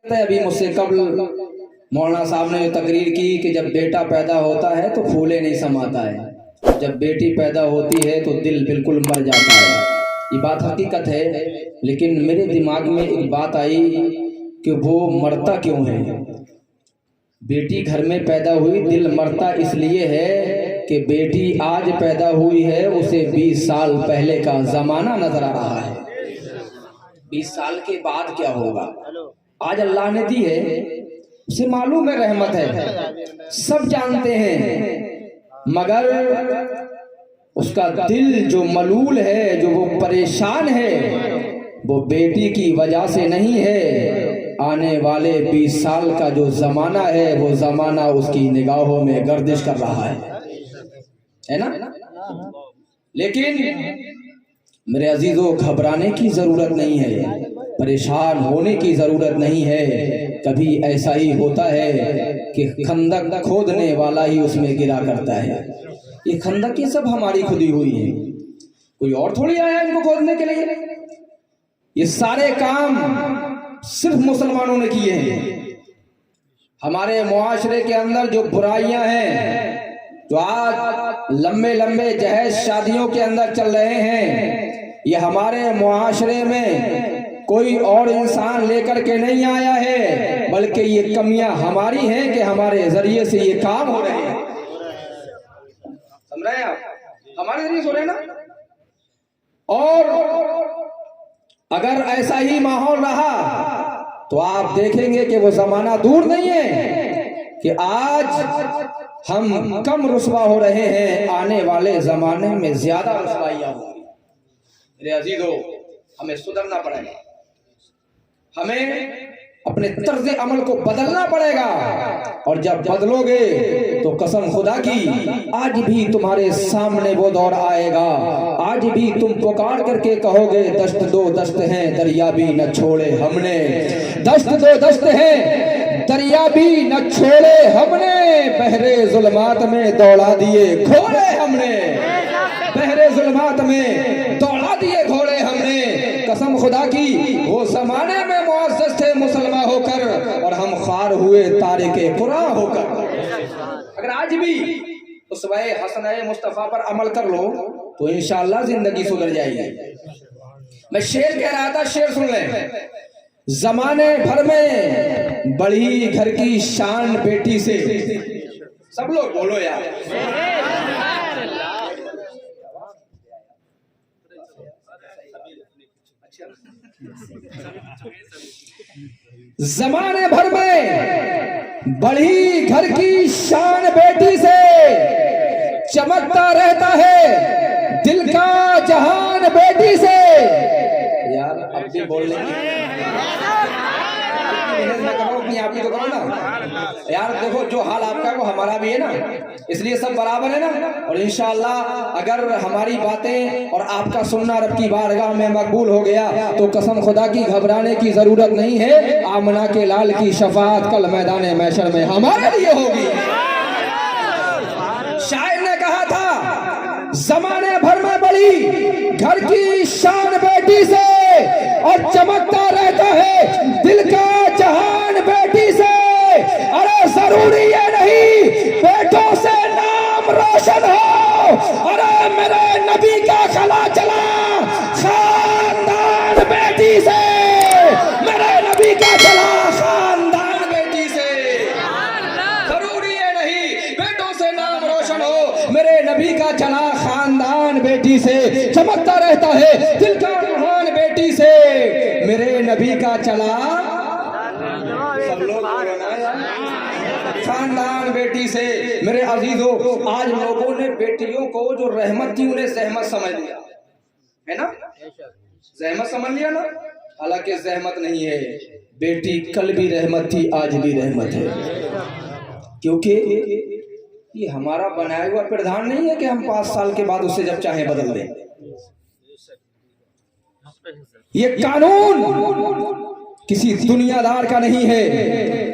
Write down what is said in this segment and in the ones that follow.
ابھی مجھ سے قبل مولانا صاحب نے تقریر کی کہ جب بیٹا پیدا ہوتا ہے تو پھولے نہیں سماتا ہے، جب بیٹی پیدا ہوتی ہے تو دل بالکل مر جاتا ہے۔ یہ بات حقیقت ہے، لیکن میرے دماغ میں ایک بات آئی کہ وہ مرتا کیوں ہے؟ بیٹی گھر میں پیدا ہوئی، دل مرتا اس لیے ہے کہ بیٹی آج پیدا ہوئی ہے، اسے 20 سال پہلے کا زمانہ نظر آ رہا ہے۔ 20 سال کے بعد کیا ہوگا؟ آج اللہ نے دی ہے، اسے معلوم ہے رحمت ہے، سب جانتے ہیں، مگر اس کا دل جو ملول ہے، جو وہ پریشان ہے، وہ بیٹی کی وجہ سے نہیں ہے۔ آنے والے 20 سال کا جو زمانہ ہے، وہ زمانہ اس کی نگاہوں میں گردش کر رہا ہے نا؟ لیکن میرے عزیزوں، گھبرانے کی ضرورت نہیں ہے، پریشان ہونے کی ضرورت نہیں ہے۔ کبھی ایسا ہی ہوتا ہے کہ خندق کھودنے والا ہی اس میں گرا کرتا ہے۔ یہ خندق یہ سب ہماری کھودی ہوئی ہے، کوئی اور تھوڑی آیا ان کو کھودنے کے لیے۔ یہ سارے کام صرف مسلمانوں نے کیے ہیں۔ ہمارے معاشرے کے اندر جو برائیاں ہیں، جو آج لمبے لمبے جہیز شادیوں کے اندر چل رہے ہیں، یہ ہمارے معاشرے میں کوئی اور انسان لے کر کے نہیں آیا ہے، بلکہ یہ کمیاں ہماری ہیں کہ ہمارے ذریعے سے یہ کام ہو رہے ہیں۔ سمجھ رہے ہیں آپ؟ ہمارے ذریعے سے ہو رہے ہیں نا؟ اور اگر ایسا ہی ماحول رہا تو آپ دیکھیں گے کہ وہ زمانہ دور نہیں ہے کہ آج ہم کم رسوا ہو رہے ہیں، آنے والے زمانے میں زیادہ رسوائیاں ہوں گی۔ میرے عزیزو، ہمیں سدھرنا پڑے گا، ہمیں اپنے طرز عمل کو بدلنا پڑے گا، اور جب بدلو گے تو قسم خدا کی آج بھی تمہارے سامنے وہ دور آئے گا، آج بھی تم پکار کر کے کہو گے دشت دو دشت ہیں دریا بھی نہ چھوڑے ہم نے، دشت دو دشت ہیں دریا بھی نہ چھوڑے ہم نے، بحر ظلمات میں دوڑا دیے گھوڑے ہم نے، بحر ظلمات میں دوڑا دیے گھوڑے ہم نے۔ قسم خدا کی وہ زمانے میں معزز تھے مسلمان ہو کر، اور ہم خوار ہوئے تارک قرآن ہو کر۔ اگر آج بھی اسوہ حسنہ مصطفیٰ پر عمل کر لو تو انشاءاللہ زندگی سدھر جائے گی۔ میں شعر کہہ رہا تھا، شعر سن لیں۔ زمانے بھر میں بڑھی گھر کی شان بیٹی سے، سب لوگ بولو یار۔ زمانے بھر میں بڑھی گھر کی شان بیٹی سے، چمکتا رہتا ہے دل کا جہان بیٹی سے۔ یار اب بھی بول لیں گے، آپ بھی تو کرو نا یار۔ دیکھو جو حال آپ کا ہے وہ ہمارا بھی ہے نا، اس لیے سب برابر ہے نا۔ اور انشاءاللہ اگر ہماری باتیں اور آپ کا سننا رب کی بارگاہ میں مقبول ہو گیا تو قسم خدا کی گھبرانے کی ضرورت نہیں ہے۔ آمنہ کے لال کی شفاعت کل میدان محشر میں ہمارے لیے ہوگی۔ شاعر نے کہا تھا زمانے بھر میں بڑی گھر کی شان بیٹی سے، اور چمکتا رہتا ہے دل کا جہان بیٹی سے۔ ارے ضروری یہ نہیں بیٹوں سے نام روشن ہو، ارے میرے نبی کا خلا چلا خاندان بیٹی سے، میرے نبی کا چلا خاندان بیٹی سے۔ ضروری یہ نہیں بیٹوں سے نام روشن ہو، میرے نبی کا چلا خاندان بیٹی سے، چمکتا رہتا ہے دل کا جہان بیٹی سے، میرے نبی کا چلا سب لوگ خاندان بیٹی سے۔ میرے عزیزو، آج لوگوں نے بیٹیوں کو جو رحمت تھی انہیں زحمت سمجھ لیا ہے نا، زحمت سمجھ لیا نا، حالانکہ زحمت نہیں ہے۔ بیٹی کل بھی رحمت تھی، آج بھی رحمت ہے، کیونکہ یہ ہمارا بنایا ہوا پردھان نہیں ہے کہ ہم 5 سال کے بعد اسے جب چاہیں بدل دیں۔ یہ قانون کسی دنیا دار کا نہیں ہے۔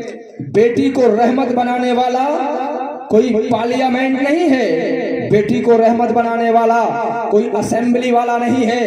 بیٹی کو رحمت بنانے والا کوئی پارلیمنٹ نہیں ہے، बेटी को रहमत बनाने वाला कोई असेंबली वाला नहीं है,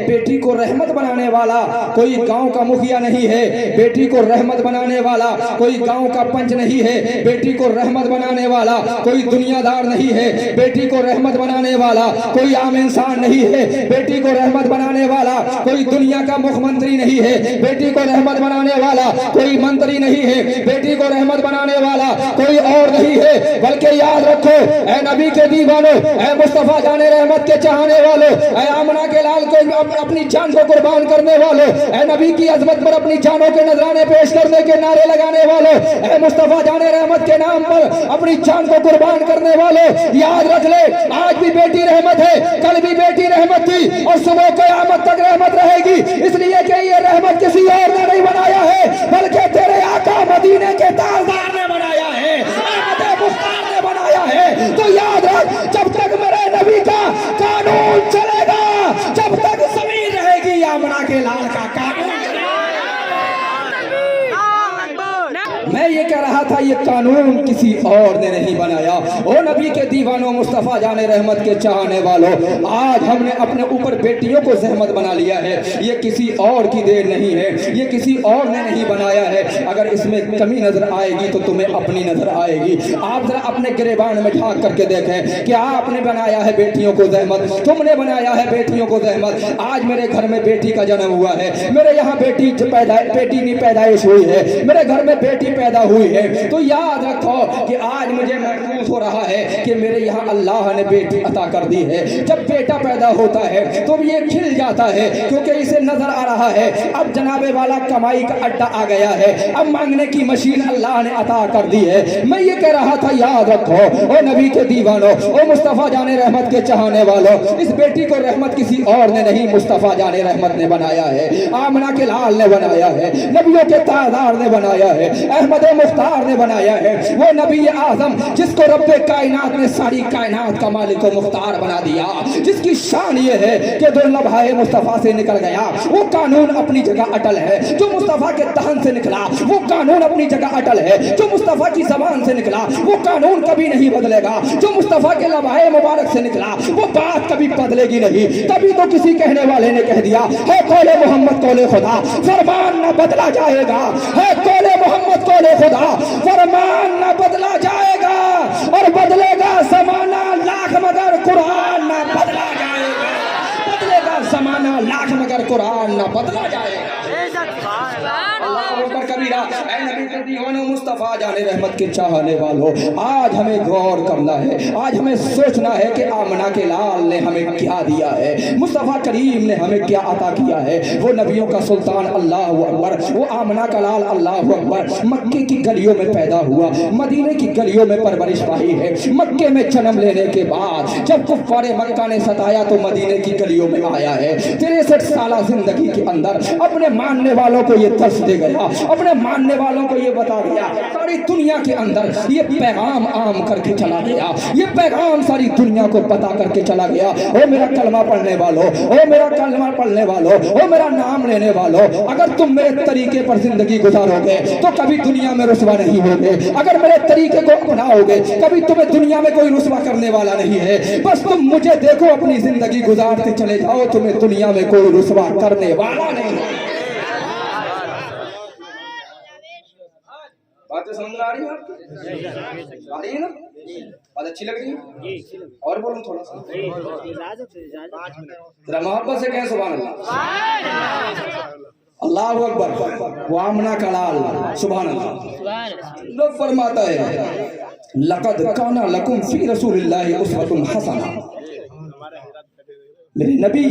बेटी को रहमत बनाने वाला कोई गांव का मुखिया नहीं है, बेटी को रहमत बनाने वाला कोई गांव का पंच नहीं है, बेटी को रहमत बनाने वाला कोई दुनियादार नहीं है, बेटी को रहमत बनाने वाला कोई आम इंसान नहीं है, बेटी को रहमत बनाने वाला कोई दुनिया का मुख्यमंत्री नहीं है, बेटी को रहमत बनाने वाला कोई मंत्री नहीं है, बेटी को रहमत बनाने वाला कोई और नहीं है। बल्कि याद रखो ऐ नबी के दीवानों, ऐ मुस्तफा जाने रहमत के चाहने वालों, ऐ आमना के लाल को अपनी जान को कुर्बान करने वालों, ऐ नबी की अजमत पर अपनी जानों के नजराने पेश करने के नारे लगाने वालों, ऐ मुस्तफा जाने रहमत के नाम पर अपनी जान को कुर्बान करने वालों, याद रख ले आज भी बेटी रहमत है, कल भी बेटी रहमत थी और सुबह क़यामत तक रहमत रहेगी। इसलिए कि ये रहमत किसी और ने नहीं बनाया है, बल्कि तेरे आका मदीने के ताजदार ने बनाया है, अहमद मुख्तार ने बनाया है। तो याद रख जब तक मेरे नबी का कानून चलेगा, जब तक ज़मीन रहेगी आमना के लाल का कानून। मैं ये कह रहा था ये कानून किसी और ने नहीं बनाया। ओ नबी के दीवानों, मुस्तफा जाने रहमत के चाहने वालों, आज हमने अपने ऊपर बेटियों को ज़हमत बना लिया है। ये किसी और की देन नहीं है, ये किसी और ने नहीं बनाया है। अगर इसमें कमी नजर आएगी तो तुम्हें अपनी नजर आएगी। आप जरा अपने गिरेबान में झांक करके देखें कि आपने बनाया है बेटियों को ज़हमत, तुमने बनाया है बेटियों को ज़हमत। आज मेरे घर में बेटी का जन्म हुआ है, मेरे यहाँ बेटी की पैदाइश हुई है, मेरे घर में बेटी पैदा हुई है, तो याद रखो कि आज मुझे महसूस हो रहा है कि मेरे यहाँ अल्लाह ने बेटी अता कर दी है। जब बेटा पैदा होता है तो ये खिल जाता है, क्योंकि इसे नजर आ रहा है अब जनाबे वाला कमाई का अड्डा आ गया है, अब मांगने की मशीन अल्लाह ने अता कर दी है। मैं ये कह रहा था याद रखो ओ नबी के दीवानों, ओ मुस्तफा जाने रहमत के चाहने वालों, इस बेटी को रहमत किसी और ने नहीं, मुस्तफा जाने रहमत ने बनाया है, आमना के लाल ने बनाया है, नबियों के ताजदार ने बनाया है, अहमद मुख्तार ने बनाया है। वो नबी आजम जिसको रब्बे कायनात ने सारी कायनात का मालिक व मुख्तार बना दिया, जिसकी शान ये है कि दुर्लभ है मुस्तफा से निकल गया, वो कानून अपनी जगह अटल है। जो मुस्तफा के दहन से निकला वो कानून अपनी जगह अटल है, जो मुस्तफा की ज़बान से निकला वो कानून कभी नहीं बदलेगा, जो मुस्तफा के लम्हाए मुबारक से निकला वो बात कभी बदलेगी नहीं। तभी तो किसी कहने वाले ने कह दिया है कौले मोहम्मद कौले खुदा, फरमान न बदला जाएगा, है कौले मोहम्मद कौले खुदा, फरमान न बदला जाएगा और बदलेगा ज़माना लाख मगर कुरान न बदला जाएगा, बदलेगा ज़माना लाख मगर कुरान न बदला जाएगा। कबीरा ऐ नबी के दीवानों, मुस्तफा जाने रहमत के चाहने वालों, आज हमें गौर करना है, आज हमें सोचना है कि आमना के लाल ने हमें क्या दिया है, मुस्तफा करीम ने हमें क्या अता किया है। वो नबियों का सुल्तान अल्लाह अकबर, वो आमना का लाल अल्लाह अकबर, मक्के की गलियों में पैदा हुआ, मदीने की गलियों में परवरिश पाई है। मक्के में जन्म लेने के बाद जब कुफ्फारे मक्का ने सताया तो मदीने की गलियों में आया है। 63 साल जिंदगी के अंदर अपने मानने वालों को ये दर्श दे गया, अपने मानने वालों को ये बता गया, सारी दुनिया के अंदर ये पैगाम आम करके चला गया, ये पैगाम सारी दुनिया को बता करके चला गया। ओ मेरा कलमा पढ़ने वालों, ओ मेरा कलमा पढ़ने वालों, ओ मेरा नाम लेने वालों, अगर तुम मेरे तरीके पर जिंदगी गुजारोगे तो कभी दुनिया में रुसवा नहीं होगे। अगर मेरे तरीके को अपनाओगे कभी तुम्हें दुनिया में कोई रुसवा करने वाला नहीं है। बस तुम मुझे देखो, अपनी जिंदगी गुजारते चले जाओ, तुम्हें दुनिया में कोई रुसवा करने वाला नहीं है। बातें समझ आ रही है आपको? आ रही है ना? बात अच्छी लग रही है? और बोलूं थोड़ा सा, जरा मोहब्बत से कहें सुभान अल्लाह, अल्लाह अकबर। वो आमना का लाल, सुभान अल्लाह। लोग फरमाता है लक़द काना लकुम फी रसूलिल्लाहि उस्वतुन हसना, मेरे नबी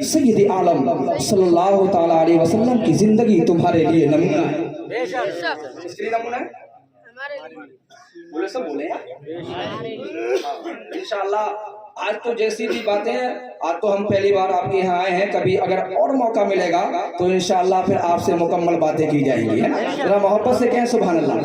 सैयद आलम सल्लल्लाहु ताला अलैहि वसल्लम की जिंदगी तुम्हारे लिए नमूना है। किसके लिए नमूना है? बोले सब बोले इंशाअल्लाह। आज तो जैसी भी बातें हैं, आज तो हम पहली बार आपके यहाँ आए हैं, कभी अगर और मौका मिलेगा तो इंशाअल्लाह फिर आपसे मुकम्मल बातें की जाएंगी, है ना? जरा मोहब्बत से कहें सुभान अल्लाह।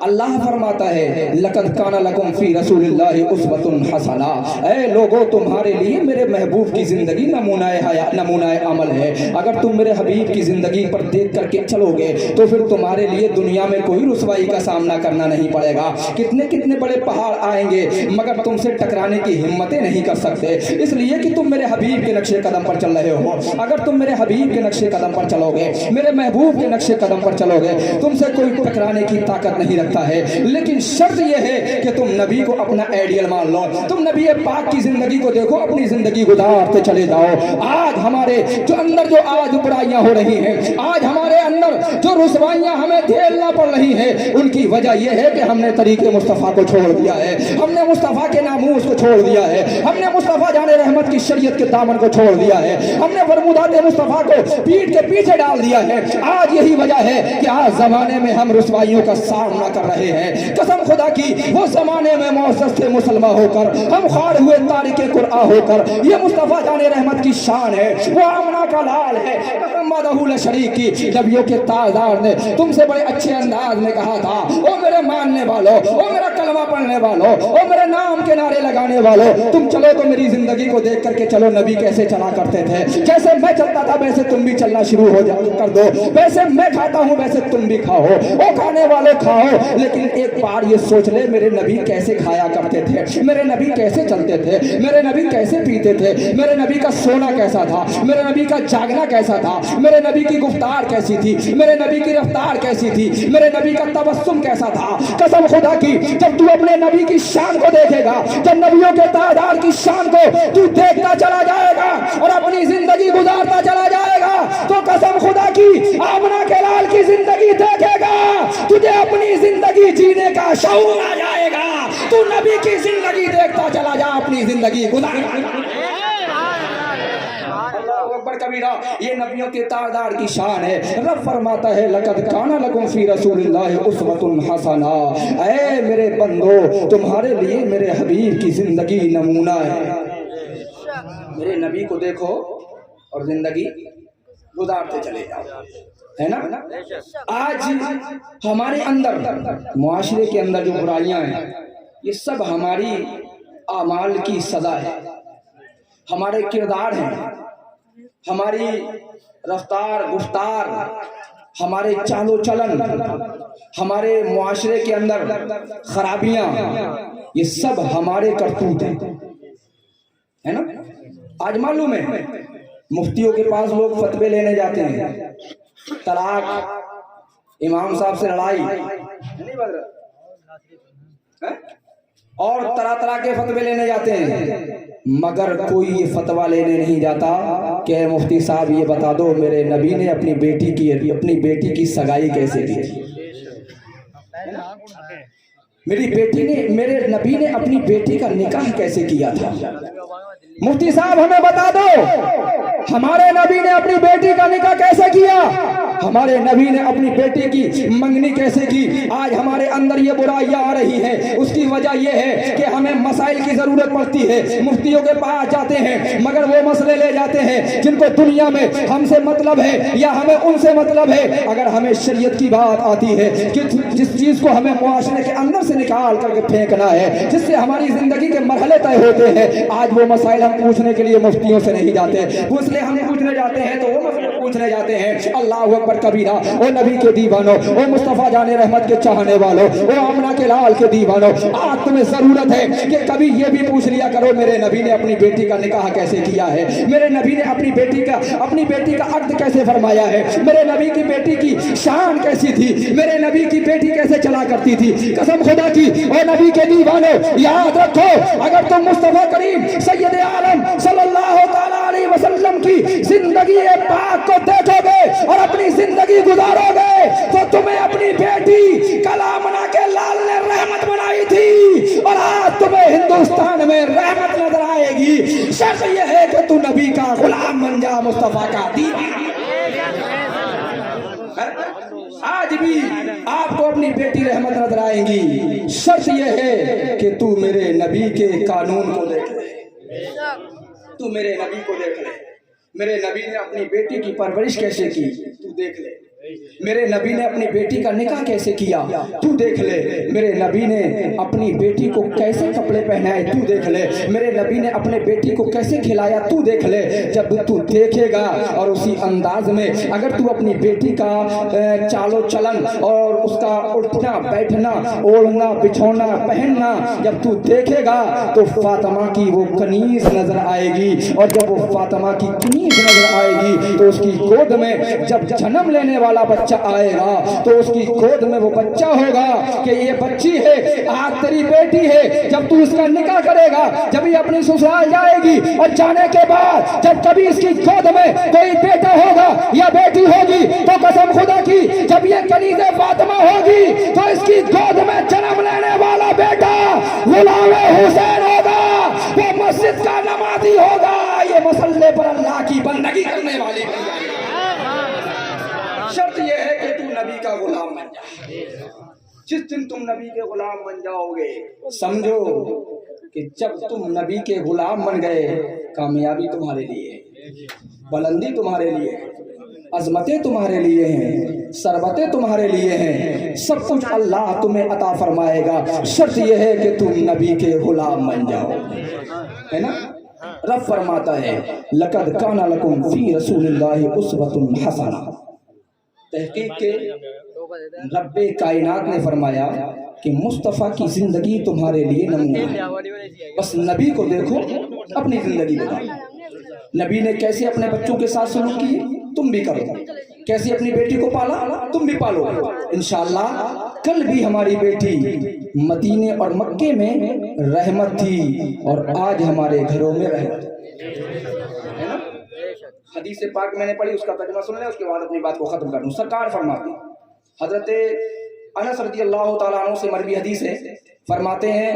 अल्लाह फरमाता है लक़द काना लकुम फी रसूलिल्लाहि उस्वतुन हसना, ऐ लोगों तुम्हारे लिए मेरे महबूब की जिंदगी नमूनाए अमल है। अगर तुम मेरे हबीब की जिंदगी पर देख करके चलोगे तो फिर तुम्हारे लिए दुनिया में कोई रुसवाई का सामना करना नहीं पड़ेगा। कितने कितने बड़े पहाड़ आएंगे मगर तुमसे टकराने की हिम्मतें नहीं कर सकते, इसलिए कि तुम मेरे हबीब के नक्शे कदम पर चल रहे हो। अगर तुम मेरे हबीब के नक्शे कदम पर चलोगे, मेरे महबूब के नक्शे कदम पर चलोगे, तुमसे कोई टकराने की ताकत नहीं रखता है। लेकिन शर्त यह है कि तुम नबी को अपना आइडियल मान लो, तुम नबी पाक की जिंदगी को देखो, अपनी जिंदगी गुजारते चले जाओ। आज हमारे जो अंदर जो आज बुराइयां हो रही हैं, आज हमारे अंदर जो रुसवाइयां हमें झेलना पड़ रही हैं, उनकी वजह यह है कि हमने तरीके मुस्तफ़ा को छोड़ दिया है, हमने मुस्तफ़ा के नामूस को छोड़ दिया है, हमने मुस्तफ़ा जाने रहमत की शरीयत के दामन को छोड़ दिया है, हमने फरमुदात मुस्तफ़ा को पीठ के पीछे डाल दिया है। आज यही वजह है कि आज जमाने में हम रुसवाइयों का सामना कर रहे हैं। कसम खुदा की, वो जमाने में मौसस थे मुसलमान होकर, हम खार हुए तारिके कुरआ होकर, ये मुस्तफ़ा जाने रहमत की शान है, वो आमना का लाल है। कसम मदहुल शरीक की, नबियों के ताजदार ने तुमसे बड़े अच्छे अंदाज में कहा था, ओ मेरे मानने वालों, ओ मेरा कलमा पढ़ने वालों, ओ मेरे नाम के नारे लगाने वालों, तुम चलो तो मेरी जिंदगी को देख करके चलो। नबी कैसे चला करते थे, जैसे मैं चलता था वैसे तुम भी चलना शुरू हो जा कर दो, वैसे मैं खाता हूँ वैसे तुम भी खाओ, ओ खाने वाले खाओ। लेकिन एक बार ये सोच ले, मेरे नबी कैसे खाया करते थे, मेरे नबी कैसे चलते थे, मेरे नबी कैसे पीते थे, मेरे नबी का सोना कैसा था, मेरे नबी का जागना कैसा था, मेरे नबी की गुफ्तार कैसी थी, मेरे नबी की रफ्तार कैसी थी, मेरे नबी का तबस्सुम कैसा था। कसम खुदा की, जब तू अपने नबी की शान को देखेगा, जब नबियों के तादार की शान को तू देखता चला जाएगा और अपनी जिंदगी गुजारता चला जाएगा, तो कसम खुदा की, आमना के लाल की जिंदगी देखेगा, तुझे अपनी जिंदगी जीने का शऊर आ जाएगा। तू नबी की जिंदगी देखता चला जा, अपनी जिंदगी गुजार। कबीरा, ये नबियों के ताजदार की शान है। रब फरमाता है लक़द काना लकुम फी रसूलिल्लाहि उस्वतुन हसना, ऐ मेरे बंदो तुम्हारे लिए मेरे हबीब की जिंदगी नमूना है। मेरे नबी को देखो और जिंदगी गुजारते चले जाओ, है ना। आज हमारे अंदर मुआशरे के अंदर जो बुराइयां हैं, ये सब हमारी आमाल की सजा है, हमारे किरदार हैं, हमारी रफ्तार गुफ्तार, हमारे चालो चलन, हमारे मुआशरे के अंदर खराबियां, ये सब हमारे करतूत हैं, है ना। आज मालूम है मुफ्तियों के पास लोग फतवे लेने जाते हैं, तलाक, इमाम साहब से लड़ाई नहीं बदल, और तरह तरह के फतवे लेने जाते हैं, मगर कोई ये फतवा लेने नहीं जाता कि मुफ्ती साहब ये बता दो मेरे नबी ने अपनी बेटी की सगाई कैसे की, मेरे नबी ने अपनी बेटी का निकाह कैसे किया था। मुफ्ती साहब हमें बता दो, हमारे नबी ने अपनी बेटी का निकाह कैसे किया, हमारे नबी ने अपनी बेटी की मंगनी कैसे की। आज हमारे अंदर ये बुराइयां आ रही हैं, उसकी वजह यह है कि हमें मसाइल की जरूरत पड़ती है, मुफ्तियों के पास जाते हैं मगर वो मसले ले जाते हैं जिनको दुनिया में हमसे मतलब है या हमें उनसे मतलब है। अगर हमें शरीयत की बात आती है कि जिस चीज को हमें मुआशरे के अंदर से निकाल करके फेंकना है, जिससे हमारी जिंदगी के मरहले तय होते हैं, आज वो मसाइल हम पूछने के लिए मुफ्तियों से नहीं जाते, इसलिए हम पूछने जाते हैं तो वो मसले पूछने जाते हैं। अल्लाह अकबर कबीरा। ओ नबी के दीवानों, ओ मुस्तफा जाने रहमत के चाहने वालों, ओ आमना के लाल के दीवानों, आज तुम्हें जरूरत है कि कभी ये भी पूछ लिया करो मेरे नबी ने अपनी बेटी का निकाह कैसे किया है, मेरे नबी ने अपनी बेटी का अक्द कैसे फरमाया है, मेरे नबी की बेटी की शान कैसी थी, मेरे नबी की बेटी कैसे चला करती थी। कसम खुदा की, ओ नबी के दीवानों, याद रखो अगर तुम मुस्तफा करीम सैयद आलम सल्लल्लाहु तआला अलैहि वसल्लम की जिंदगी पाक को देखोगे और अपनी जिंदगी गुजारोगे तो तुम्हें अपनी बेटी कलामना के लाल ने रहमत बनाई थी और आज तुम्हें हिंदुस्तान में रहमत नजर आएगी। शर्त यह है कि तू नबी का गुलाम बन जा, मुस्तफा का दीवाना। आज भी आपको अपनी बेटी रहमत नजर आएंगी, शर्त यह है कि तू मेरे नबी के कानून को देख ले, तू मेरे नबी को देख ले, मेरे नबी ने अपनी बेटी की परवरिश कैसे की तू देख ले। میرے نبی نے اپنی بیٹی کا نکاح کیسے کیا تو دیکھ لے، میرے نبی نے اپنی بیٹی کو کیسے کپڑے پہنائے تو دیکھ لے، میرے نبی نے اپنے بیٹی کو کیسے کھلایا تو دیکھ لے۔ جب تو دیکھے گا اور اسی انداز میں اگر تو اپنی بیٹی کا چال و چلن اور اس کا اٹھنا بیٹھنا اوڑھنا بچھونا پہننا جب تو دیکھے گا تو فاطمہ کی وہ کنیز نظر آئے گی، اور جب وہ فاطمہ کی کنیز نظر آئے گی تو اس کی گود میں جب جنم لینے والا بچہ آئے گا تو اس کی گود میں وہ بچہ ہوگا کہ یہ بچی ہے، آج تیری بیٹی ہے۔ جب تو اس کا نکاح کرے گا، جب یہ اپنی سسرال جائے گی اور جانے کے بعد جب کبھی اس کی گود میں کوئی بیٹا ہوگا یا بیٹی ہوگی تو قسم خدا کی جب یہ کنیز فاطمہ ہوگی تو اس کی گود میں جنم لینے والا بیٹا غلام حسین ہوگا، وہ مسجد کا نمازی ہوگا، یہ مسلح پر اللہ کی بندگی کرنے والی ہوگی۔ شرط یہ ہے کہ تو نبی کا غلام بن جا۔ جس دن تم نبی کے غلام بن جاؤ گے سمجھو کہ جب تم نبی کے غلام بن گئے کامیابی تمہارے لیے ہے، بلندی تمہارے لیے ہے، عظمتیں تمہارے لیے ہیں، ثروتیں تمہارے لیے ہیں، سب کچھ اللہ تمہیں عطا فرمائے گا۔ شرط یہ ہے کہ تم نبی کے غلام بن جاؤ، ہے نا؟ رب فرماتا ہے لقد کان لکم فی رسول اللہ اسوۃ حسنہ، تحقیق کے رب کائنات نے فرمایا کہ مصطفیٰ کی زندگی تمہارے لیے نمونہ ہے، بس نبی کو دیکھو اپنی زندگی بتاؤ۔ نبی نے کیسے اپنے بچوں کے ساتھ سلوک کی تم بھی کرو، کیسے اپنی بیٹی کو پالا تم بھی پالو۔ انشاءاللہ کل بھی ہماری بیٹی مدینے اور مکے میں رحمت تھی اور آج ہمارے گھروں میں رحمت ہے نا؟ حدیث پاک میں نے پڑھی، اس کا ترجمہ سن لیں، اس کے بعد اپنی بات کو ختم کر دوں۔ سرکار فرماتے ہیں، حضرت انس رضی اللہ تعالیٰ عنہ سے مروی حدیث ہے، فرماتے ہیں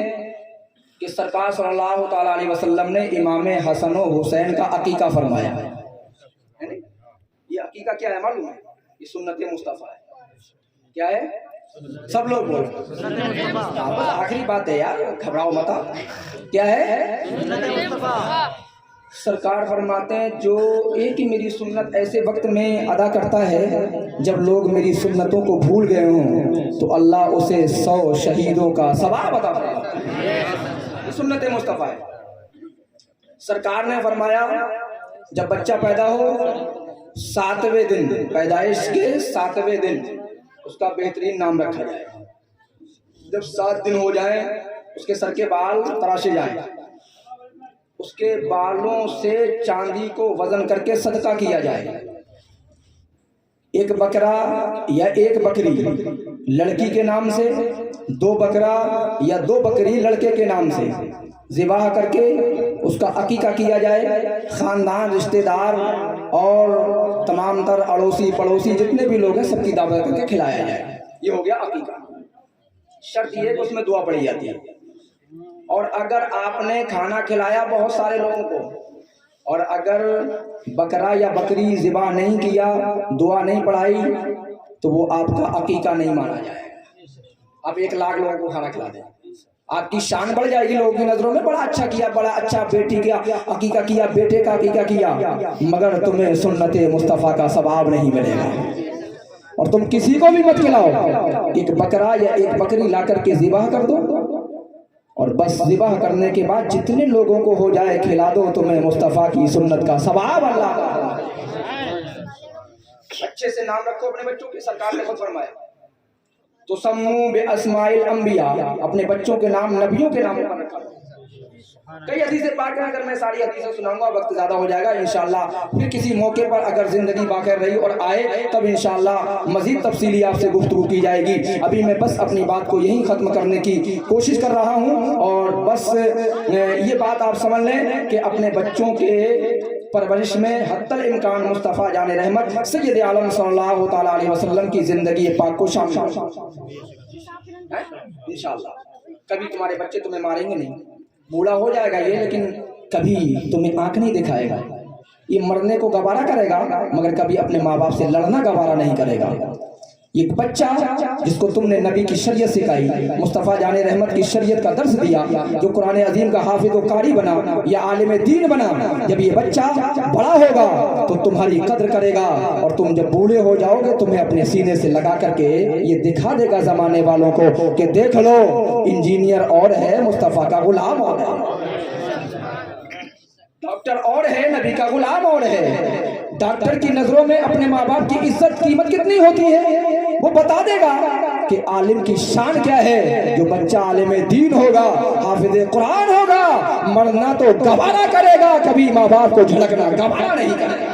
کہ سرکار صلی اللہ تعالیٰ علیہ وسلم نے امام حسن و حسین کا عقیقہ فرمایا ہے۔ یہ عقیقہ کیا ہے معلوم ہے؟ یہ سنت مصطفیٰ ہے۔ کیا ہے؟ سب لوگ بولو، آخری بات ہے یار، گھبراؤ مت۔ کیا ہے؟ سرکار فرماتے ہیں جو ایک ہی میری سنت ایسے وقت میں ادا کرتا ہے جب لوگ میری سنتوں کو بھول گئے ہوں تو اللہ اسے 100 شہیدوں کا ثواب عطا فرماتا ہے۔ یہ سنت مصطفیٰ ہے۔ سرکار نے فرمایا جب بچہ پیدا ہو 7ویں دن، پیدائش کے 7ویں دن اس کا بہترین نام رکھا جائے۔ جب 7 دن ہو جائیں اس کے سر کے بال تراشے جائیں، اس کے بالوں سے چاندی کو وزن کر کے صدقہ کیا جائے۔ ایک بکرا یا ایک بکری لڑکی کے نام سے، 2 بکرا یا 2 بکری لڑکے کے نام سے ذبح کر کے اس کا عقیقہ کیا جائے۔ خاندان، رشتہ دار اور تمام تر اڑوسی پڑوسی جتنے بھی لوگ ہیں سب کی دعوت کر کے کھلایا جائے۔ یہ ہو گیا عقیقہ۔ شرط یہ ہے کہ اس میں دعا پڑھی جاتی ہے، اور اگر آپ نے کھانا کھلایا بہت سارے لوگوں کو اور اگر بکرا یا بکری ذبح نہیں کیا، دعا نہیں پڑھائی تو وہ آپ کا عقیقہ نہیں مانا جائے گا۔ آپ 1 لاکھ لوگوں کو کھانا کھلا دیں، آپ کی شان بڑھ جائے گی لوگوں کی نظروں میں، بڑا اچھا کیا، بڑا اچھا بیٹی کا عقیقہ کیا، بیٹے کا عقیقہ کیا، مگر تمہیں سنت مصطفیٰ کا ثواب نہیں ملے گا۔ اور تم کسی کو بھی مت کھلاؤ، 1 بکرا یا 1 بکری لا کر کے ذبح کر دو اور بس ذبح کرنے کے بعد جتنے لوگوں کو ہو جائے کھلا دو، تمہیں مصطفیٰ کی سنت کا ثواب اللہ کا۔ اچھے سے نام رکھو اپنے بچوں کے، سرکار نے خود فرمایا تو سمو بے اسماء الانبیاء، اپنے بچوں کے نام نبیوں کے ناموں پر رکھا۔ کئی حدیثیں پاک ہیں، اگر میں ساری حدیثیں سناؤں گا وقت زیادہ ہو جائے گا۔ انشاءاللہ پھر کسی موقع پر اگر زندگی باقی رہی اور آئے تب انشاءاللہ مزید تفصیلی آپ سے گفتگو کی جائے گی۔ ابھی میں بس اپنی بات کو یہیں ختم کرنے کی کوشش کر رہا ہوں، اور بس یہ بات آپ سمجھ لیں کہ اپنے بچوں کے پرورش میں حتی الامکان مصطفیٰ جان رحمت سید عالم صلی اللہ تعالیٰ علیہ وسلم کی زندگی پاک کو شامل انشاءاللہ۔ کبھی تمہارے بچے تمہیں ماریں گے نہیں، بوڑھا ہو جائے گا یہ لیکن کبھی تمہیں آنکھ نہیں دکھائے گا، یہ مرنے کو گوارا کرے گا مگر کبھی اپنے ماں باپ سے لڑنا گوارا نہیں کرے گا۔ یہ بچہ جس کو تم نے نبی کی شریعت سکھائی، مصطفیٰ جان رحمت کی شریعت کا درس دیا، جو قرآن عظیم کا حافظ و قاری بنا یا عالم دین بنا، جب یہ بچہ بڑا ہوگا تو تمہاری قدر کرے گا، اور تم جب بوڑھے ہو جاؤ گے تمہیں اپنے سینے سے لگا کر کے یہ دکھا دے گا زمانے والوں کو کہ دیکھ لو انجینئر اور ہے، مصطفیٰ کا غلام اور ہے، ڈاکٹر اور ہے، نبی کا غلام اور ہے۔ ڈاکٹر کی نظروں میں اپنے ماں باپ کی عزت قیمت کتنی ہوتی ہے وہ بتا دے گا کہ عالم کی شان کیا ہے۔ جو بچہ عالم دین ہوگا، حافظ قرآن ہوگا، مرنا تو گوارا کرے گا، کبھی ماں باپ کو جھڑکنا گوارا نہیں کرے گا۔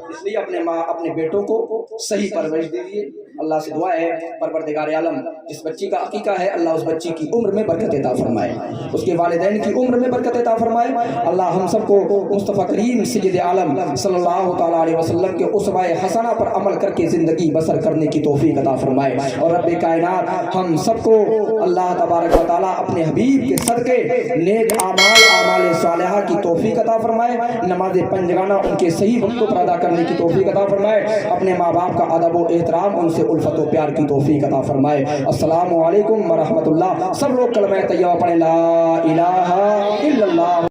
اس لیے اپنے بیٹوں کو صحیح پرورش دیجیے۔ اللہ سے دعا ہے پروردگار عالم جس بچی کا عقیقہ ہے اللہ اس بچی کی عمر میں برکت عطا فرمائے، اس کے والدین کی عمر میں برکت عطا فرمائے۔ اللہ ہم سب کو مصطفیٰ کریم سید عالم صلی اللہ تعالیٰ علیہ وسلم کے اسوہ حسنہ پر عمل کر کے زندگی بسر کرنے کی توفیق عطا فرمائے، اور رب کائنات ہم سب کو اللہ تبارک و تعالیٰ اپنے حبیب کے صدقے نیک اعمال صالحہ کی توفیق عطا فرمائے، نماز پنجگانہ ان کے صحیح وقتوں پر ادا کرنے کی توفیق عطا فرمائے، اپنے ماں باپ کا ادب و احترام ان سے الفت و پیار کی توفیق عطا فرمائے۔ السلام علیکم ورحمۃ اللہ۔ سب لوگ کلمہ طیبہ پڑھیں، لا الہ الا اللہ۔